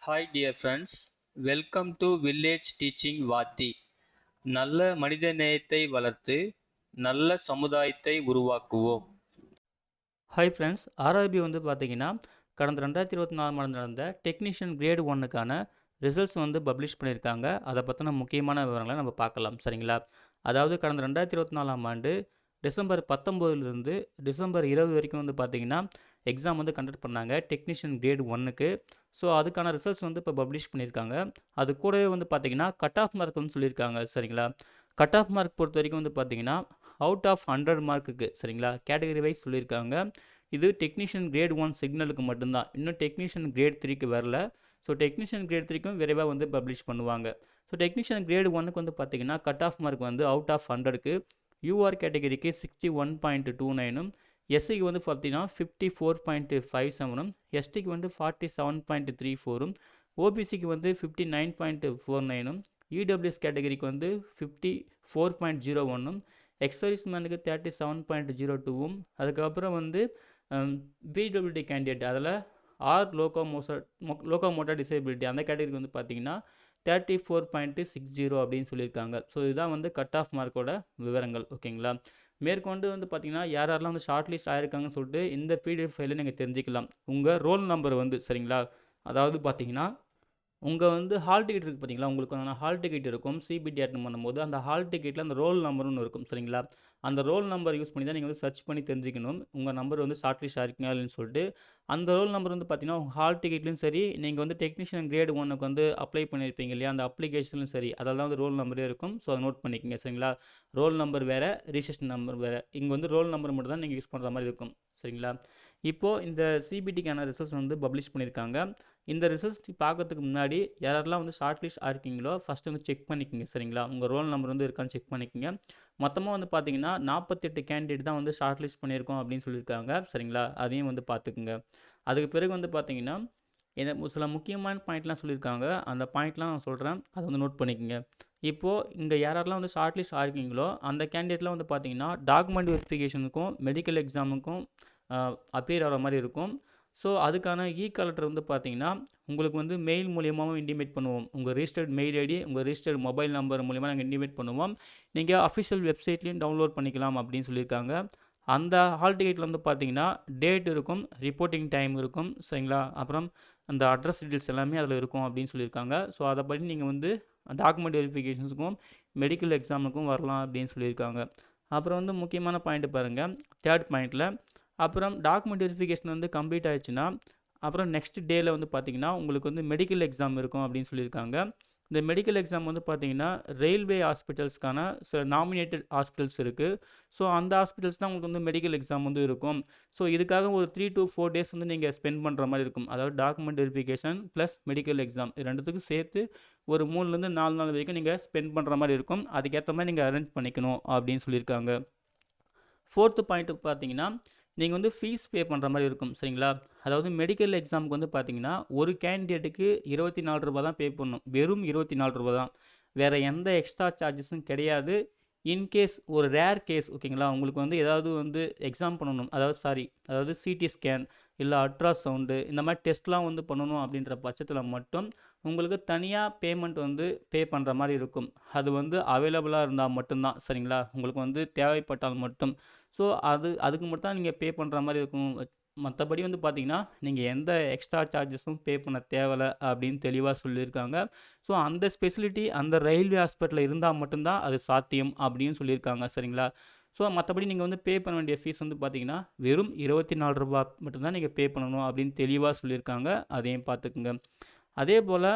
Hi dear friends, welcome to Village Teaching Vaati. நல்ல மனிதநேயத்தை வளர்த்து நல்ல சமுதாயத்தை உருவாக்குவோம். ஹாய் ஃப்ரெண்ட்ஸ், ஆர்ஆர்பி பார்த்தீங்கன்னா கடந்த 2024 நடந்த டெக்னீஷியன் கிரேட் ஒன்னுக்கான ரிசல்ட்ஸ் பப்ளிஷ் பண்ணியிருக்காங்க. அதை பற்றின முக்கியமான விவரங்களை நம்ம பார்க்கலாம். சரிங்களா? அதாவது கடந்த 2024ஆம் ஆண்டு டிசம்பர் 19லிருந்து டிசம்பர் 20 வரைக்கும் பார்த்தீங்கன்னா எக்ஸாம் கண்டக்ட் பண்ணாங்க டெக்னீஷியன் கிரேட் ஒன்னுக்கு. ஸோ அதுக்கான ரிசல்ட்ஸ் இப்போ பப்ளிஷ் பண்ணியிருக்காங்க. அது கூடவே பார்த்தீங்கன்னா கட் ஆஃப் மார்க்னு சொல்லியிருக்காங்க. சரிங்களா? கட் ஆஃப் மார்க் பொறுத்த வரைக்கும் பார்த்தீங்கன்னா அவுட் ஆஃப் 100 மார்க்குக்கு, சரிங்களா, கேட்டகரி வைஸ் சொல்லியிருக்காங்க. இது டெக்னீஷியன் கிரேட் 1 சிக்னலுக்கு மட்டும்தான். இன்னும் டெக்னீஷியன் கிரேட் 3க்கு வரல. ஸோ டெக்னீஷியன் கிரேட் 3க்கும் விரைவாக பப்ளிஷ் பண்ணுவாங்க. ஸோ டெக்னீஷியன் கிரேட் 1க்கு பார்த்தீங்கன்னா cut off mark out of 100க்கு யூஆர் கேட்டகரிக்கு 61.29ம், எஸ்சிக்கு பார்த்தீங்கன்னா 54.57ம், எஸ்டிக்கு 47.34ம், ஓபிசிக்கு 59.49ம், இடபிள்யூஎஸ் கேட்டகரிக்கு 54.01ம், எக்ஸர்வீஸ்மேனுக்கு 37.02ம், அதுக்கப்புறம் பிடபிள்யூடி கேண்டிடேட் அதில் லோகோமோட்டர் டிசேபிலிட்டி அந்த கேட்டகரிக்கு பார்த்தீங்கன்னா 34.60 அப்படின்னு சொல்லியிருக்காங்க. ஸோ இதுதான் கட் ஆஃப் மார்க்கோட விவரங்கள். ஓகேங்களா? மேற்கொண்டு பார்த்தீங்கன்னா யாரெல்லாம் ஷார்ட் லிஸ்ட் ஆயிருக்காங்கன்னு சொல்லிட்டு இந்த பிடிஎஃப் ஃபைலில் நீங்கள் தெரிஞ்சுக்கலாம். உங்கள் ரோல் நம்பர் சரிங்களா, அதாவது பார்த்தீங்கன்னா உங்கள் ஹால் டிக்கெட் இருக்குது பார்த்தீங்களா, உங்களுக்கு ஹால் டிக்கெட் இருக்கும். சிபிடி அட்டன் பண்ணும்போது அந்த ஹால் டிக்கெட்டில் அந்த ரோல் நம்பர்னு இருக்கும். சரிங்களா? அந்த ரோல் நம்பர் யூஸ் பண்ணி தான் நீங்கள் சர்ச் பண்ணி தெரிஞ்சுக்கணும் உங்கள் நம்பர் ஷார்ட் லிஸ்ட் ஆயிருக்கீங்க இல்லைன்னு சொல்லிட்டு. அந்த ரோல் நம்பர் பார்த்தீங்கன்னா உங்கள் ஹால் டிக்கெட்லையும் சரி, நீங்கள் டெக்னீஷியன் கிரேட் ஒன்னுக்கு அப்ளை பண்ணியிருப்பீங்க இல்லையா, அந்த அப்ளிகேஷன்லையும் சரி, அதெல்லாம் ரோல் நம்பரே இருக்கும். ஸோ அதை நோட் பண்ணிக்கோங்க. சரிங்களா? ரோல் நம்பர் வேறு, ரிஜிஸ்ட்ரேஷன் நம்பர் வேறு. இங்கே ரோல் நம்பர் மட்டும் தான் நீங்கள் யூஸ் பண்ணுற மாதிரி இருக்கும். சரிங்களா? இப்போது இந்த சிபிடிக்கான ரிசல்ட்ஸ் பப்ளிஷ் பண்ணியிருக்காங்க. இந்த ரிசல்ட்ஸ் பார்க்கறதுக்கு முன்னாடி யாரெல்லாம் ஷார்ட் லிஸ்ட் ஆயிருக்கீங்களோ ஃபஸ்ட்டு செக் பண்ணிக்கோங்க. சரிங்களா? உங்கள் ரோல் நம்பர் இருக்கான்னு செக் பண்ணிக்கோங்க. மொத்தமாக பார்த்தீங்கன்னா 48 கேண்டிடேட் தான் ஷார்ட் லிஸ்ட் பண்ணியிருக்கோம் அப்படின்னு சொல்லியிருக்காங்க. சரிங்களா? அதையும் பார்த்துக்குங்க. அதுக்கு பிறகு பார்த்தீங்கன்னா சில முக்கியமான பாயிண்ட்லாம் சொல்லியிருக்காங்க. அந்த பாயிண்ட்லாம் நான் சொல்கிறேன், அதை நோட் பண்ணிக்கோங்க. இப்போது இங்கே யாரெல்லாம் ஷார்ட் லிஸ்ட் ஆயிருக்கீங்களோ அந்த கேண்டிடேட்லாம் பார்த்தீங்கன்னா டாக்குமெண்ட் வெரிஃபிகேஷனுக்கும் மெடிக்கல் எக்ஸாமுக்கும் அப்பியர் ஆகிற மாதிரி இருக்கும். ஸோ அதுக்கான கலெக்டர் பார்த்தீங்கன்னா உங்களுக்கு மெயில் மூலியமாகவும் இன்டிமேட் பண்ணுவோம். உங்கள் ரிஜிஸ்டர்ட் மெயில் ஐடி, உங்கள் ரிஜிஸ்டர்ட் மொபைல் நம்பர் மூலிமா நாங்கள் இன்டிமேட் பண்ணுவோம். நீங்கள் அஃபிஷியல் வெப்சைட்லேயும் டவுன்லோட் பண்ணிக்கலாம் அப்படின்னு சொல்லியிருக்காங்க. அந்த ஹால் டிக்கெட்டில் பார்த்தீங்கன்னா டேட் இருக்கும், ரிப்போர்ட்டிங் டைம் இருக்கும். சரிங்களா? அப்புறம் அந்த அட்ரஸ் டீட்டெயில்ஸ் எல்லாமே அதில் இருக்கும் அப்படின்னு சொல்லியிருக்காங்க. ஸோ அதை படி நீங்கள் டாக்குமெண்ட் வெரிஃபிகேஷன்ஸுக்கும் மெடிக்கல் எக்ஸாமுக்கும் வரலாம் அப்படின்னு சொல்லியிருக்காங்க. அப்புறம் முக்கியமான பாயிண்ட் பாருங்கள், தேர்ட் பாயிண்ட்டில். அப்புறம் டாக்குமெண்ட் வெரிஃபிகேஷன் கம்ப்ளீட் ஆயிடுச்சுன்னா அப்புறம் நெக்ஸ்ட் டேயில் பார்த்தீங்கன்னா உங்களுக்கு மெடிக்கல் எக்ஸாம் இருக்கும் அப்படின்னு சொல்லியிருக்காங்க. இந்த மெடிக்கல் எக்ஸாம் பார்த்தீங்கன்னா ரயில்வே ஹாஸ்பிட்டல்ஸ்க்கான சில நாமினேட்டட் ஹாஸ்பிட்டல்ஸ் இருக்குது. ஸோ அந்த ஹாஸ்பிட்டல்ஸ் தான் உங்களுக்கு மெடிக்கல் எக்ஸாம் இருக்கும். ஸோ இதுக்காக ஒரு 3 to 4 டேஸ் நீங்கள் ஸ்பெண்ட் பண்ணுற மாதிரி இருக்கும். அதாவது document verification plus medical exam இது ரெண்டுத்துக்கும் சேர்த்து ஒரு 3லேருந்து 4 நாள் வரைக்கும் நீங்கள் ஸ்பெண்ட் பண்ணுற மாதிரி இருக்கும். அதுக்கேற்ற மாதிரி நீங்கள் அரேஞ்ச் பண்ணிக்கணும் அப்படின்னு சொல்லியிருக்காங்க. ஃபோர்த்து பாயிண்ட்டுக்கு பார்த்தீங்கன்னா நீங்கள் ஃபீஸ் பே பண்ணுற மாதிரி இருக்கும். சரிங்களா? அதாவது மெடிக்கல் எக்ஸாமுக்கு பார்த்தீங்கன்னா ஒரு கேண்டிடேட்டுக்கு 24 ரூபா தான் பே பண்ணணும். வெறும் 24 ரூபா தான். வேறு எந்த எக்ஸ்ட்ரா சார்ஜஸும் கிடையாது. இன்கேஸ் ஒரு ரேர் கேஸ், ஓகேங்களா, உங்களுக்கு ஏதாவது எக்ஸாம் பண்ணணும், அதாவது சிடி ஸ்கேன் இல்லை அல்ட்ராசவுண்டு இந்த மாதிரி டெஸ்ட்லாம் பண்ணணும் அப்படின்ற பட்சத்தில் மட்டும் உங்களுக்கு தனியாக பேமெண்ட் பே பண்ணுற மாதிரி இருக்கும். அது அவைலபிளாக இருந்தால் மட்டும்தான். சரிங்களா? உங்களுக்கு தேவைப்பட்டால் மட்டும். ஸோ அதுக்கு மட்டும் தான் நீங்கள் பே பண்ணுற மாதிரி இருக்கும். மற்றபடி பார்த்தீங்கன்னா நீங்கள் எந்த எக்ஸ்ட்ரா சார்ஜஸும் பே பண்ண தேவையில்லை அப்படின்னு தெளிவாக சொல்லியிருக்காங்க. ஸோ அந்த ஸ்பெசிலிட்டி அந்த ரயில்வே ஹாஸ்பிட்டலில் இருந்தால் மட்டும்தான் அது சாத்தியம் அப்படின்னு சொல்லியிருக்காங்க. சரிங்களா? ஸோ மற்றபடி நீங்கள் பே பண்ண வேண்டிய ஃபீஸ் பார்த்தீங்கன்னா வெறும் 24 ரூபா மட்டும்தான் நீங்கள் பே பண்ணணும் அப்படின்னு தெளிவாக சொல்லியிருக்காங்க. அதையும் பார்த்துக்குங்க. அதே போல்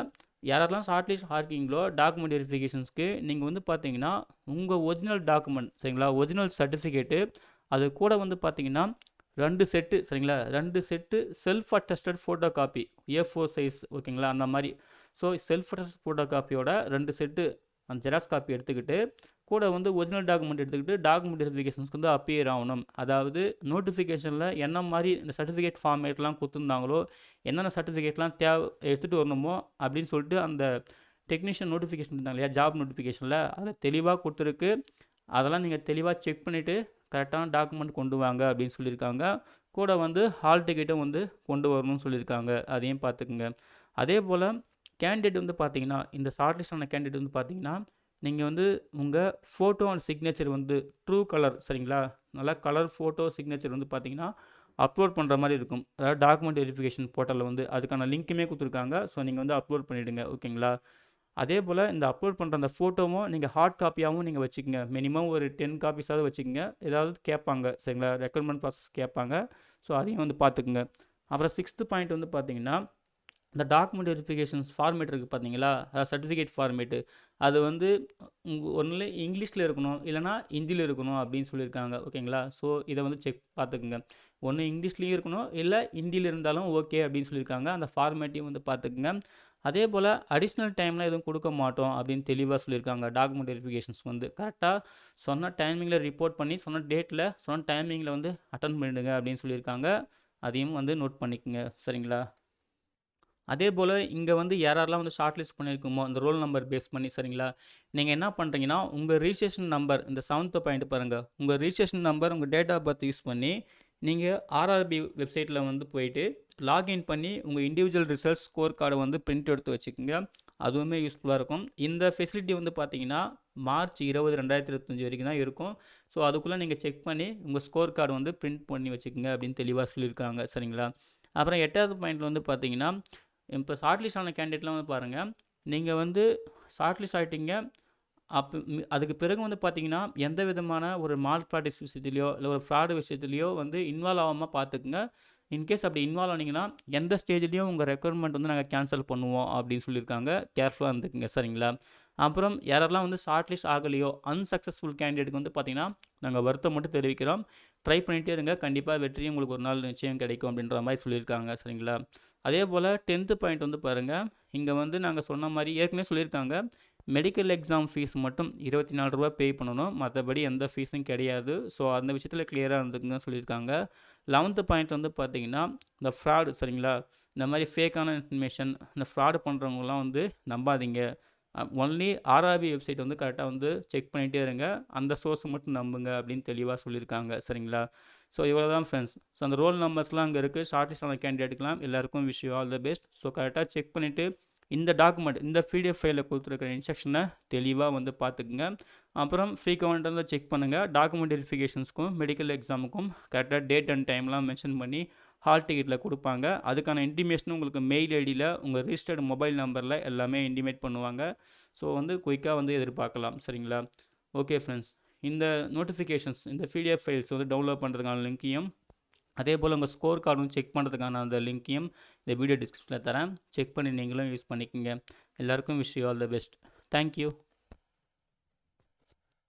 யாரெல்லாம் ஷார்ட் லிஸ்ட் ஆயிருக்கீங்களோ டாக்குமெண்ட் வெரிஃபிகேஷன்ஸ்க்கு நீங்கள் பார்த்தீங்கன்னா உங்கள் ஒரிஜினல் டாக்குமெண்ட், சரிங்களா, ஒரிஜினல் சர்டிஃபிகேட்டு, அது கூட பார்த்தீங்கன்னா 2 செட்டு, சரிங்களா, 2 set self attested photo copy A4 size, ஓகேங்களா, அந்த மாதிரி. ஸோ செல்ஃப் அட்டஸ்ட் ஃபோட்டோ காப்பியோட 2 செட்டு அந்த ஜெராக்ஸ் காப்பி எடுத்துக்கிட்டு கூட ஒரிஜினல் டாக்குமெண்ட் எடுத்துக்கிட்டு டாக்குமெண்ட் வெரிஃபிகேஷன்ஸ்க்கு அப்பியர் ஆகணும். அதாவது நோட்டிஃபிகேஷனில் என்ன மாதிரி இந்த சர்டிஃபிகேட் ஃபார்மேட்லாம் கொடுத்துருந்தாங்களோ, என்னென்ன சர்டிஃபிகேட்லாம் எடுத்துகிட்டு வரணுமோ அப்படின்னு சொல்லிட்டு அந்த டெக்னீஷியன் நோட்டிஃபிகேஷன் இருந்தாங்க இல்லையா, ஜாப் நோட்டிஃபிகேஷனில் அதில் தெளிவாக கொடுத்துருக்கு. அதெல்லாம் நீங்கள் தெளிவாக செக் பண்ணிவிட்டு கரெக்டான டாக்குமெண்ட் கொண்டு வாங்க அப்படின்னு சொல்லியிருக்காங்க. கூட வந்து ஹால் டிக்கெட்டும் வந்து கொண்டு வரணும்னு சொல்லியிருக்காங்க. அதையும் பார்த்துக்குங்க. அதே போல் கேண்டிடேட் வந்து பார்த்தீங்கன்னா, இந்த ஷார்ட் லிஸ்ட் ஆன கேண்டிடேட் வந்து பார்த்தீங்கன்னா, நீங்கள் வந்து உங்கள் ஃபோட்டோ அண்ட் சிக்னேச்சர் வந்து ட்ரூ கலர் சரிங்களா, நல்லா கலர் ஃபோட்டோ சிக்னேச்சர் வந்து பார்த்தீங்கன்னா அப்லோட் பண்ணுற மாதிரி இருக்கும். அதாவது டாக்குமெண்ட் வெரிஃபிகேஷன் போர்ட்டலில் வந்து அதுக்கான லிங்க்குமே கொடுத்துருக்காங்க. ஸோ நீங்கள் வந்து அப்லோட் பண்ணிவிடுங்க. ஓகேங்களா. அதே போல் இந்த அப்லோட் பண்ணுற அந்த ஃபோட்டோவும் நீங்கள் ஹார்ட் காப்பியாகவும் நீங்கள் வச்சுக்கோங்க. மினிமம் ஒரு 10 காப்பீஸாவது வச்சுக்கோங்க. ஏதாவது கேட்பாங்க சரிங்களா, ரெக்ரூட்மெண்ட் ப்ராசஸ் கேட்பாங்க. ஸோ அதையும் வந்து பார்த்துக்குங்க. அப்புறம் 6th பாயிண்ட் வந்து பார்த்தீங்கன்னா, இந்த டாக்குமெண்ட் வெரிஃபிகேஷன்ஸ் ஃபார்மேட் இருக்குது பார்த்தீங்களா, சர்டிஃபிகேட் ஃபார்மேட்டு, அது வந்து ஒன்றில் இங்கிலீஷில் இருக்கணும், இல்லைனா ஹிந்தியில் இருக்கணும் அப்படின்னு சொல்லியிருக்காங்க. ஓகேங்களா. ஸோ இதை வந்து பார்த்துக்குங்க. ஒன்று இங்கிலீஷ்லேயும் இருக்கணும், இல்லை ஹிந்தியில் இருந்தாலும் ஓகே அப்படின்னு சொல்லியிருக்காங்க. அந்த ஃபார்மேட்டையும் வந்து பார்த்துக்குங்க. அதே போல் அடிஷ்னல் டைம்லாம் எதுவும் கொடுக்க மாட்டோம் அப்படின்னு தெளிவாக சொல்லியிருக்காங்க. டாக்குமெண்ட் வெரிஃபிகேஷன்ஸ் வந்து கரெக்டாக சொன்ன டைமிங்கில் ரிப்போர்ட் பண்ணி சொன்ன டேட்டில் சொன்ன டைமிங்கில் வந்து அட்டன் பண்ணிடுங்க அப்படின்னு சொல்லியிருக்காங்க. அதையும் வந்து நோட் பண்ணிக்கோங்க. சரிங்களா. அதே போல் இங்கே வந்து யாரெல்லாம் வந்து ஷார்ட் லிஸ்ட் பண்ணியிருக்குமோ அந்த ரோல் நம்பர் பேஸ் பண்ணி சரிங்களா, நீங்கள் என்ன பண்ணுறீங்கன்னா உங்கள் ரிஜிஸ்ட்ரேஷன் நம்பர், இந்த 7th பாயிண்ட் பாருங்கள், உங்கள் ரிஜிஸ்ட்ரேஷன் நம்பர் உங்கள் டேட் ஆஃப் பர்த் யூஸ் பண்ணி நீங்கள் ஆர்ஆர்பி வெப்சைட்டில் வந்து போயிட்டு லாகின் பண்ணி உங்கள் இண்டிவிஜுவல் ரிசல்ட்ஸ் ஸ்கோர் கார்டை வந்து பிரிண்ட் எடுத்து வச்சுக்கோங்க. அதுவுமே யூஸ்ஃபுல்லாக இருக்கும். இந்த ஃபெசிலிட்டி வந்து பார்த்தீங்கன்னா மார்ச் 20, 2025 வரைக்கும் தான் இருக்கும். ஸோ அதுக்குள்ளே நீங்கள் செக் பண்ணி உங்கள் ஸ்கோர் கார்டு வந்து பிரிண்ட் பண்ணி வச்சுக்கோங்க அப்படின்னு தெளிவாக சொல்லியிருக்காங்க. சரிங்களா. அப்புறம் 8வது பாயிண்ட் வந்து பார்த்தீங்கன்னா, இப்போ ஷார்ட் லிஸ்ட் ஆன கேண்டிடேட்லாம் வந்து பாருங்கள், நீங்கள் வந்து ஷார்ட் லிஸ்ட் ஆகிட்டீங்க. அப்போ அதுக்கு பிறகு வந்து பார்த்தீங்கன்னா எந்த விதமான ஒரு மால் ப்ராக்டிஸ் விஷயத்துலையோ இல்லை ஒரு ஃப்ராடு விஷயத்துலையோ வந்து இன்வால்வ் ஆகாமல் பார்த்துக்குங்க. இன்கேஸ் அப்படி இன்வால்வ் ஆனீங்கன்னா எந்த ஸ்டேஜ்லேயும் உங்கள் ரெக்குயர்மெண்ட் வந்து நாங்கள் கேன்சல் பண்ணுவோம் அப்படின்னு சொல்லியிருக்காங்க. கேர்ஃபுல்லாக இருந்துக்குங்க. சரிங்களா. அப்புறம் யாரெல்லாம் வந்து ஷார்ட் லிஸ்ட் ஆகலையோ அன்சக்ஸஸ்ஃபுல் கேண்டிடேட்டுக்கு வந்து பார்த்தீங்கன்னா நாங்கள் வருத்தம் மட்டும் தெரிவிக்கிறோம். ட்ரை பண்ணிகிட்டே இருங்க. கண்டிப்பாக வெற்றியும் உங்களுக்கு ஒரு நாள் நிச்சயம் கிடைக்கும் அப்படின்ற மாதிரி சொல்லியிருக்காங்க. சரிங்களா. அதே போல் 10th பாயிண்ட் வந்து பாருங்கள், இங்கே வந்து நாங்கள் சொன்ன மாதிரி ஏற்கனவே சொல்லியிருக்காங்க, மெடிக்கல் எக்ஸாம் ஃபீஸ் மட்டும் ரூ. 24 பே பண்ணணும். மற்றபடி எந்த ஃபீஸும் கிடையாது. ஸோ அந்த விஷயத்தில் கிளியராக இருந்துக்குன்னு சொல்லியிருக்காங்க. 11th பாயிண்ட் வந்து பார்த்தீங்கன்னா, இந்த ஃப்ராடு சரிங்களா, இந்த மாதிரி ஃபேக்கான இன்ஃபர்மேஷன், இந்த ஃப்ராடு பண்ணுறவங்களாம் வந்து நம்பாதீங்க. ஒன்லி ஆர்ஆர்பி வெப்சைட் வந்து கரெக்டாக வந்து செக் பண்ணிகிட்டே இருங்க. அந்த சோர்ஸை மட்டும் நம்புங்க அப்படின்னு தெளிவாக சொல்லியிருக்காங்க. சரிங்களா. ஸோ இவ்வளோ தான் ஃப்ரெண்ட்ஸ். ஸோ அந்த ரோல் நம்பர்ஸ்லாம் அங்கே இருக்குது. ஷார்ட் லிஸ்ட் ஆன கேண்டிடேட்டுக்கலாம் எல்லாருக்கும் wish you all the best. So கரெக்டாக செக் பண்ணிவிட்டு இந்த டாக்குமெண்ட், இந்த பிடிஎஃப் ஃபைலில் கொடுத்துருக்கிற இன்ஸ்ட்ரக்ஷனை தெளிவாக வந்து பார்த்துக்குங்க. அப்புறம் ஃப்ரீக்வெண்ட்டாக வந்து செக் பண்ணுங்கள். டாக்குமெண்ட் வெரிஃபிகேஷன்ஸ்க்கும் மெடிக்கல் எக்ஸாமுக்கும் கரெக்டாக டேட் அண்ட் டைம்லாம் மென்ஷன் பண்ணி ஹால் டிக்கெட்டில் கொடுப்பாங்க. அதுக்கான இன்டிமேஷனும் உங்களுக்கு மெயில் ஐடியில் உங்கள் ரிஜிஸ்டர்டு மொபைல் நம்பரில் எல்லாமே இன்டிமேட் பண்ணுவாங்க. ஸோ வந்து குயிக்காக வந்து எதிர்பார்க்கலாம். சரிங்களா. ஓகே ஃப்ரெண்ட்ஸ், இந்த நோட்டிஃபிகேஷன்ஸ், இந்த பிடிஎஃப் ஃபைல்ஸ் வந்து டவுன்லோட் பண்ணுறதுக்கான லிங்க்கையும் அதே போல் உங்கள் ஸ்கோர் கார்டும் செக் பண்ணுறதுக்கான அந்த லிங்க்கையும் இந்த வீடியோ டிஸ்கிரிப்ஷனில் தரேன். செக் பண்ணி நீங்களும் யூஸ் பண்ணிக்கோங்க. எல்லாருக்கும் wish you all the best. Thank you.